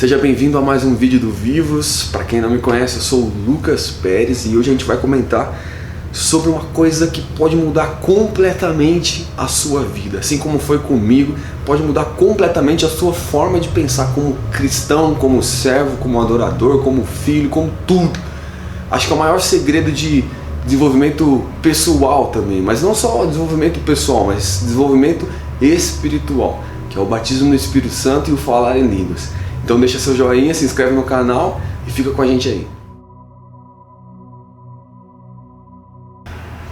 Seja bem-vindo a mais um vídeo do Vivos. Para quem não me conhece, eu sou o Lucas Pérez e hoje a gente vai comentar sobre uma coisa que pode mudar completamente a sua vida. Assim como foi comigo, pode mudar completamente a sua forma de pensar como cristão, como servo, como adorador, como filho, como tudo. Acho que é o maior segredo de desenvolvimento pessoal também, mas não só desenvolvimento pessoal, mas desenvolvimento espiritual, que é o batismo no Espírito Santo e o falar em línguas. Então deixa seu joinha, se inscreve no canal e fica com a gente aí.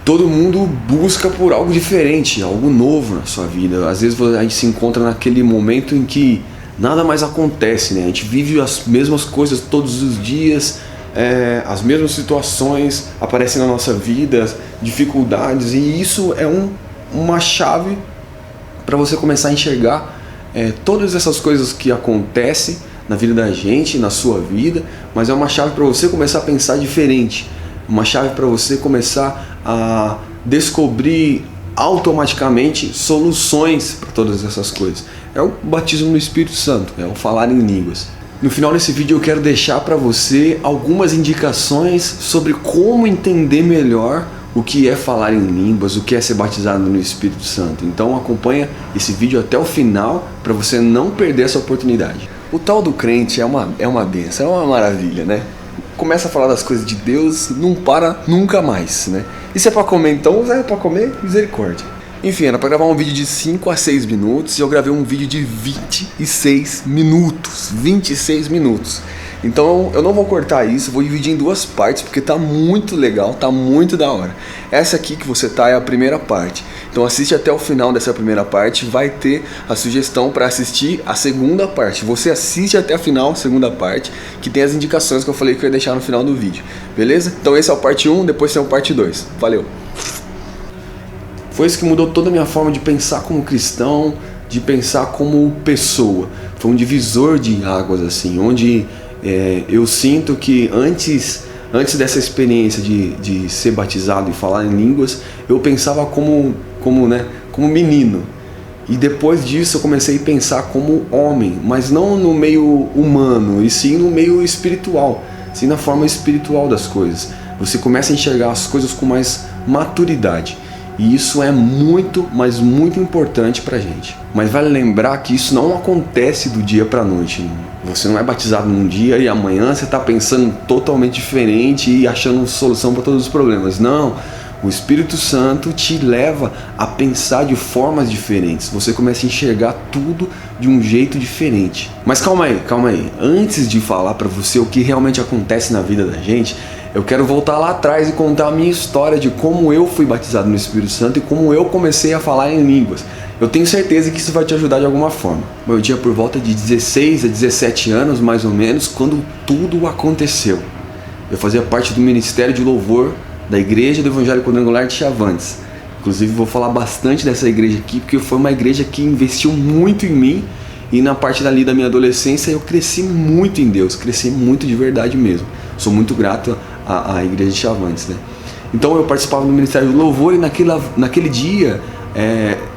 Todo mundo busca por algo diferente, algo novo na sua vida. Às vezes a gente se encontra naquele momento em que nada mais acontece, né? A gente vive as mesmas coisas todos os dias, as mesmas situações aparecem na nossa vida, dificuldades, e isso é uma chave para você começar a enxergar todas essas coisas que acontecem na vida da gente, na sua vida, mas é uma chave para você começar a pensar diferente, uma chave para você começar a descobrir automaticamente soluções para todas essas coisas. É o batismo no Espírito Santo, é o falar em línguas. No final desse vídeo eu quero deixar para você algumas indicações sobre como entender melhor o que é falar em línguas, o que é ser batizado no Espírito Santo. Então acompanha esse vídeo até o final para você não perder essa oportunidade. O tal do crente é uma benção, é uma maravilha, né? Começa a falar das coisas de Deus, não para nunca mais, né? E se é para comer então, é para comer, misericórdia. Enfim, era para gravar um vídeo de 5 a 6 minutos e eu gravei um vídeo de 26 minutos. 26 minutos. Então eu não vou cortar isso, vou dividir em duas partes porque tá muito legal, tá muito da hora. Essa aqui que você tá é a primeira parte. Então assiste até o final dessa primeira parte, vai ter a sugestão para assistir a segunda parte. Você assiste até a final, segunda parte, que tem as indicações que eu falei que eu ia deixar no final do vídeo. Beleza? Então esse é o parte 1, depois tem o parte 2. Valeu! Foi isso que mudou toda a minha forma de pensar como cristão, de pensar como pessoa. Foi um divisor de águas, assim, onde eu sinto que antes dessa experiência de ser batizado e falar em línguas, eu pensava como menino. E depois disso eu comecei a pensar como homem, mas não no meio humano, e sim no meio espiritual, sim na forma espiritual das coisas. Você começa a enxergar as coisas com mais maturidade. E isso é muito, mas muito importante pra gente. Mas vale lembrar que isso não acontece do dia pra noite. Você não é batizado num dia e amanhã você tá pensando totalmente diferente e achando solução para todos os problemas. Não, o Espírito Santo te leva a pensar de formas diferentes. Você começa a enxergar tudo de um jeito diferente. Mas calma aí. Antes de falar pra você o que realmente acontece na vida da gente, eu quero voltar lá atrás e contar a minha história de como eu fui batizado no Espírito Santo e como eu comecei a falar em línguas. Eu tenho certeza que isso vai te ajudar de alguma forma. Eu tinha por volta de 16 a 17 anos, mais ou menos, quando tudo aconteceu. Eu fazia parte do Ministério de Louvor da Igreja do Evangelho Quadrangular de Chavantes. Inclusive vou falar bastante dessa igreja aqui, porque foi uma igreja que investiu muito em mim. E na parte dali da minha adolescência eu cresci muito em Deus, cresci muito de verdade mesmo. Sou muito grato à igreja de Chavantes, né? Então eu participava do Ministério do Louvor e naquele dia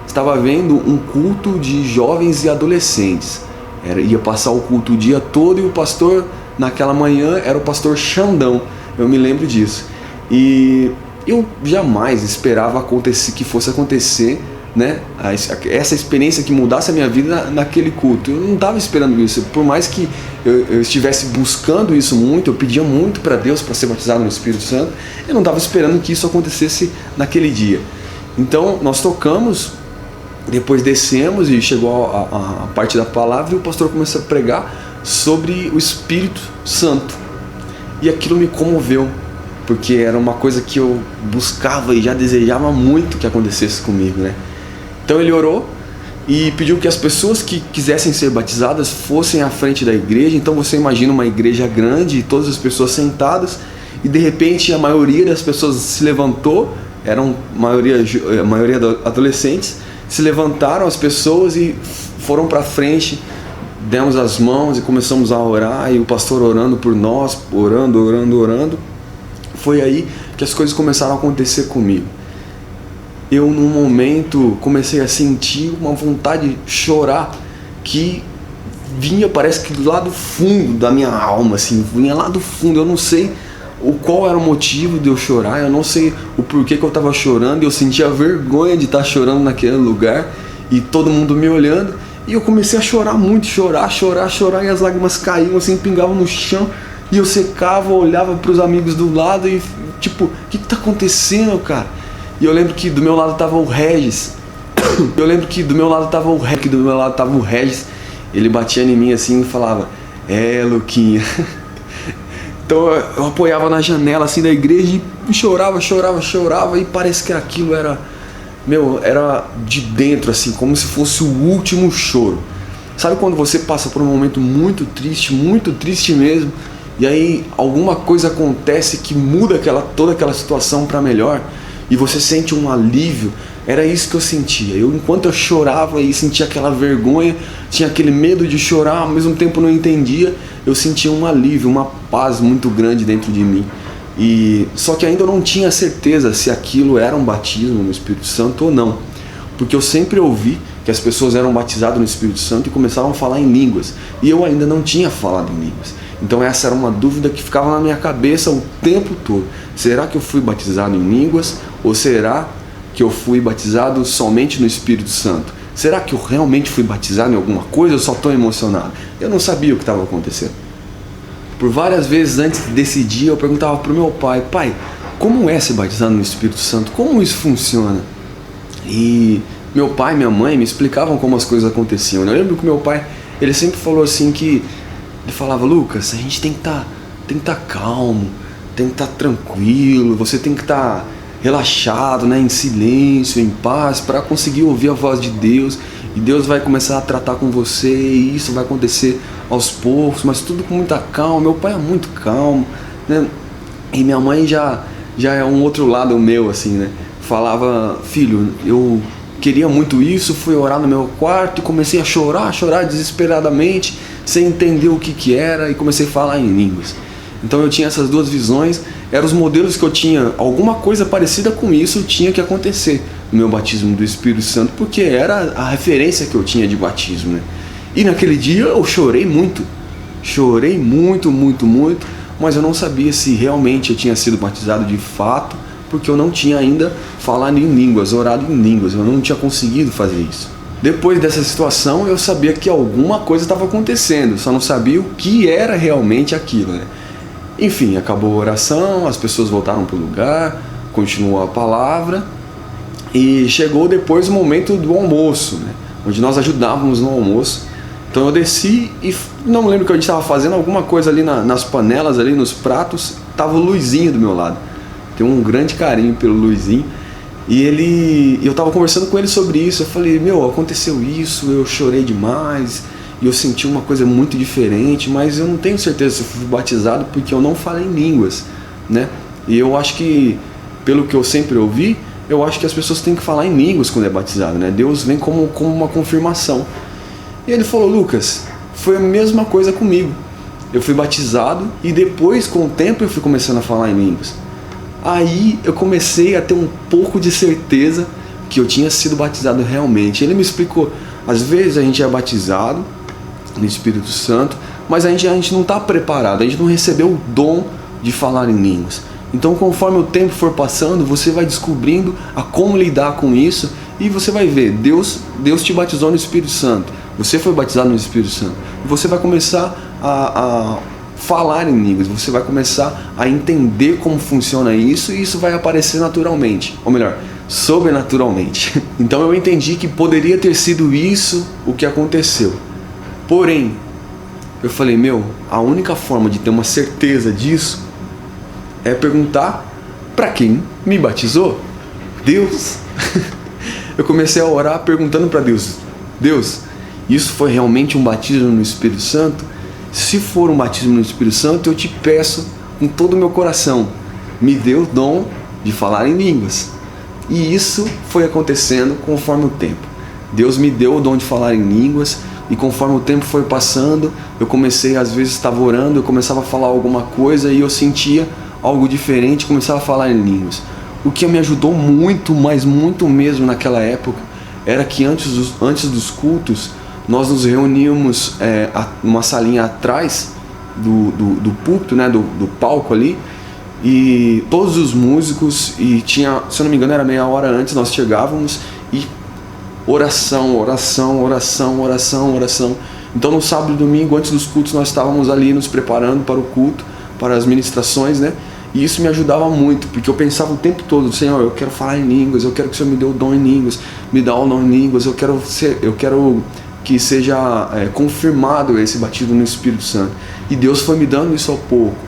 estava havendo um culto de jovens e adolescentes. Ia passar o culto o dia todo e o pastor naquela manhã era o pastor Xandão, eu me lembro disso. E eu jamais esperava que fosse acontecer, né? Essa experiência que mudasse a minha vida naquele culto. Eu não estava esperando isso, por mais que eu estivesse buscando isso muito, eu pedia muito para Deus para ser batizado no Espírito Santo, eu não estava esperando que isso acontecesse naquele dia. Então nós tocamos, depois descemos e chegou a parte da palavra e o pastor começou a pregar sobre o Espírito Santo, e aquilo me comoveu, porque era uma coisa que eu buscava e já desejava muito que acontecesse comigo, né? Então ele orou e pediu que as pessoas que quisessem ser batizadas fossem à frente da igreja. Então você imagina uma igreja grande, todas as pessoas sentadas, e de repente a maioria das pessoas se levantou, a maioria adolescentes, se levantaram as pessoas e foram para frente, demos as mãos e começamos a orar, e o pastor orando por nós, orando. Foi aí que as coisas começaram a acontecer comigo. Eu, num momento, comecei a sentir uma vontade de chorar que vinha, parece que lá do fundo da minha alma, assim, vinha lá do fundo. Eu não sei qual era o motivo de eu chorar, eu não sei o porquê que eu estava chorando. Eu sentia vergonha de estar chorando naquele lugar e todo mundo me olhando. E eu comecei a chorar muito, chorar, e as lágrimas caíam assim, pingavam no chão. E eu secava, olhava para os amigos do lado e tipo, o que tá acontecendo, cara? E eu lembro que do meu lado tava o Regis. Ele batia em mim assim e falava: Luquinha. Então eu apoiava na janela assim da igreja e chorava, e parece que aquilo era de dentro, assim, como se fosse o último choro. Sabe quando você passa por um momento muito triste mesmo, e aí alguma coisa acontece que muda toda aquela situação para melhor, e você sente um alívio? Era isso que eu sentia. Enquanto eu chorava e sentia aquela vergonha, tinha aquele medo de chorar, ao mesmo tempo não entendia, eu sentia um alívio, uma paz muito grande dentro de mim. Só que ainda eu não tinha certeza se aquilo era um batismo no Espírito Santo ou não, porque eu sempre ouvi que as pessoas eram batizadas no Espírito Santo e começavam a falar em línguas, e eu ainda não tinha falado em línguas. Então essa era uma dúvida que ficava na minha cabeça o tempo todo. Será que eu fui batizado em línguas, ou será que eu fui batizado somente no Espírito Santo? Será que eu realmente fui batizado em alguma coisa ou eu só estou emocionado? Eu não sabia o que estava acontecendo. Por várias vezes antes desse dia eu perguntava para o meu pai: pai, como é ser batizado no Espírito Santo? Como isso funciona? E meu pai e minha mãe me explicavam como as coisas aconteciam. Eu lembro que meu pai, ele sempre falou assim que... Ele falava: Lucas, a gente tem que estar calmo, tem que estar tranquilo, você tem que estar relaxado, né, em silêncio, em paz, para conseguir ouvir a voz de Deus. E Deus vai começar a tratar com você, e isso vai acontecer aos poucos, mas tudo com muita calma. Meu pai é muito calmo, né? E minha mãe já é um outro lado meu, assim, né? Falava: filho, eu queria muito isso, fui orar no meu quarto e comecei a chorar desesperadamente, sem entender o que era, e comecei a falar em línguas. Então eu tinha essas duas visões, eram os modelos que eu tinha. Alguma coisa parecida com isso tinha que acontecer no meu batismo do Espírito Santo, porque era a referência que eu tinha de batismo, né? E naquele dia eu chorei muito, mas eu não sabia se realmente eu tinha sido batizado de fato, porque eu não tinha ainda falado em línguas, orado em línguas, eu não tinha conseguido fazer isso. Depois dessa situação eu sabia que alguma coisa estava acontecendo, só não sabia o que era realmente aquilo, né? Enfim, acabou a oração, as pessoas voltaram para o lugar, continuou a palavra, e chegou depois o momento do almoço, né? Onde nós ajudávamos no almoço. Então eu desci e não lembro o que a gente estava fazendo, alguma coisa ali nas panelas, ali nos pratos. Estava o Luizinho do meu lado. Tenho um grande carinho pelo Luizinho. E eu estava conversando com ele sobre isso. Eu falei: aconteceu isso, eu chorei demais, e eu senti uma coisa muito diferente, mas eu não tenho certeza se eu fui batizado, porque eu não falei em línguas, né? E eu acho que, pelo que eu sempre ouvi, eu acho que as pessoas têm que falar em línguas quando é batizado, né? Deus vem como uma confirmação. E ele falou: Lucas, foi a mesma coisa comigo. Eu fui batizado e depois, com o tempo, eu fui começando a falar em línguas. Aí eu comecei a ter um pouco de certeza que eu tinha sido batizado realmente. Ele me explicou: às vezes a gente é batizado no Espírito Santo, mas a gente não está preparado, a gente não recebeu o dom de falar em línguas. Então, conforme o tempo for passando, você vai descobrindo a como lidar com isso, e você vai ver, Deus te batizou no Espírito Santo, você foi batizado no Espírito Santo, você vai começar a falar em línguas, você vai começar a entender como funciona isso, e isso vai aparecer naturalmente, ou melhor, sobrenaturalmente. Então eu entendi que poderia ter sido isso o que aconteceu. Porém, eu falei: a única forma de ter uma certeza disso é perguntar para quem me batizou. Deus. Eu comecei a orar perguntando para Deus: Deus, isso foi realmente um batismo no Espírito Santo? Se for um batismo no Espírito Santo, eu te peço com todo o meu coração, me dê o dom de falar em línguas. E isso foi acontecendo conforme o tempo. Deus me deu o dom de falar em línguas, e conforme o tempo foi passando, eu comecei, às vezes estava orando, eu começava a falar alguma coisa e eu sentia algo diferente, começava a falar em línguas. O que me ajudou muito, mas muito mesmo naquela época, era que antes dos cultos, nós nos reuníamos numa salinha atrás do púlpito, né, do palco ali, e todos os músicos, e tinha, se eu não me engano, era meia hora antes, nós chegávamos e oração, oração, oração, oração, oração. Então no sábado e domingo, antes dos cultos, nós estávamos ali nos preparando para o culto, para as ministrações, né? E isso me ajudava muito, porque eu pensava o tempo todo: Senhor, eu quero falar em línguas, eu quero que o Senhor me dê o dom em línguas, me dá o dom em línguas, eu quero que seja confirmado esse batismo no Espírito Santo. E Deus foi me dando isso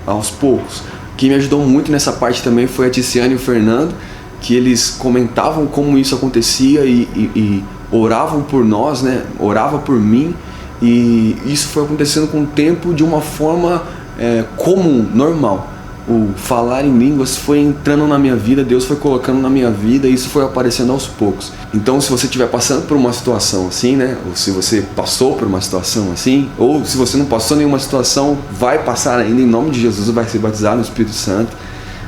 aos poucos. Quem me ajudou muito nessa parte também foi a Ticiane e o Fernando, que eles comentavam como isso acontecia e oravam por nós, né? Orava por mim, e isso foi acontecendo com o tempo de uma forma comum, normal. O falar em línguas foi entrando na minha vida, Deus foi colocando na minha vida, e isso foi aparecendo aos poucos. Então, se você estiver passando por uma situação assim, né, ou se você passou por uma situação assim, ou se você não passou nenhuma situação, vai passar ainda, em nome de Jesus, vai ser batizado no Espírito Santo.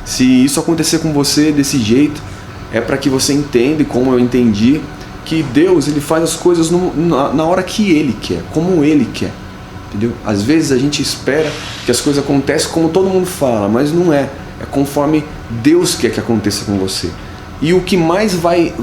Se isso acontecer com você desse jeito, é para que você entenda, como eu entendi, que Deus, ele faz as coisas na hora que Ele quer, como Ele quer. Entendeu? Às vezes a gente espera que as coisas aconteçam como todo mundo fala, mas não é. É conforme Deus quer que aconteça com você. E o que mais vai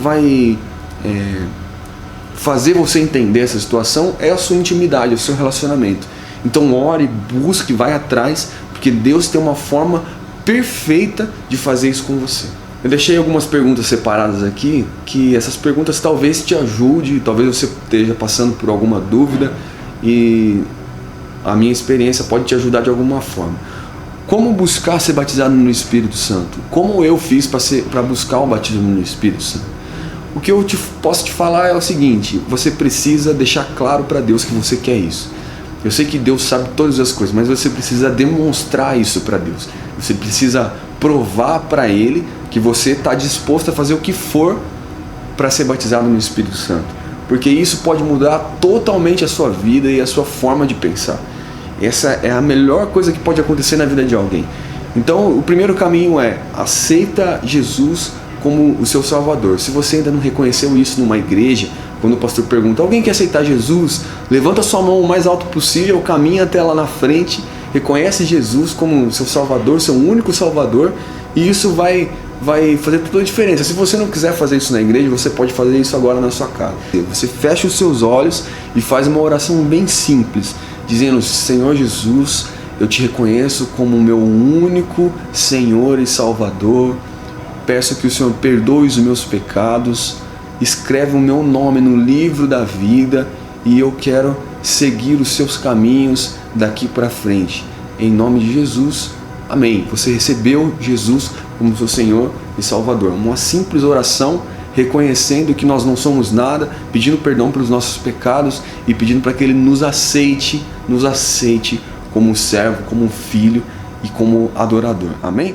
fazer você entender essa situação é a sua intimidade, o seu relacionamento. Então ore, busque, vai atrás, porque Deus tem uma forma perfeita de fazer isso com você. Eu deixei algumas perguntas separadas aqui, que essas perguntas talvez te ajudem, talvez você esteja passando por alguma dúvida, e a minha experiência pode te ajudar de alguma forma. Como buscar ser batizado no Espírito Santo? Como eu fiz para buscar o batismo no Espírito Santo? O que eu posso te falar é o seguinte: você precisa deixar claro para Deus que você quer isso. Eu sei que Deus sabe todas as coisas, mas você precisa demonstrar isso para Deus. Você precisa provar para Ele que você está disposto a fazer o que for para ser batizado no Espírito Santo. Porque isso pode mudar totalmente a sua vida e a sua forma de pensar. Essa é a melhor coisa que pode acontecer na vida de alguém. Então, o primeiro caminho é: aceita Jesus como o seu Salvador. Se você ainda não reconheceu isso numa igreja, quando o pastor pergunta: alguém quer aceitar Jesus? Levanta sua mão o mais alto possível, caminha até lá na frente, reconhece Jesus como seu Salvador, seu único Salvador, e isso vai fazer toda a diferença. Se você não quiser fazer isso na igreja, você pode fazer isso agora na sua casa. Você fecha os seus olhos e faz uma oração bem simples, dizendo: Senhor Jesus, eu te reconheço como o meu único Senhor e Salvador. Peço que o Senhor perdoe os meus pecados, escreve o meu nome no livro da vida, e eu quero seguir os seus caminhos daqui para frente. Em nome de Jesus, amém. Você recebeu Jesus como seu Senhor e Salvador. Uma simples oração, reconhecendo que nós não somos nada, pedindo perdão pelos nossos pecados e pedindo para que Ele nos aceite como servo, como filho e como adorador. Amém?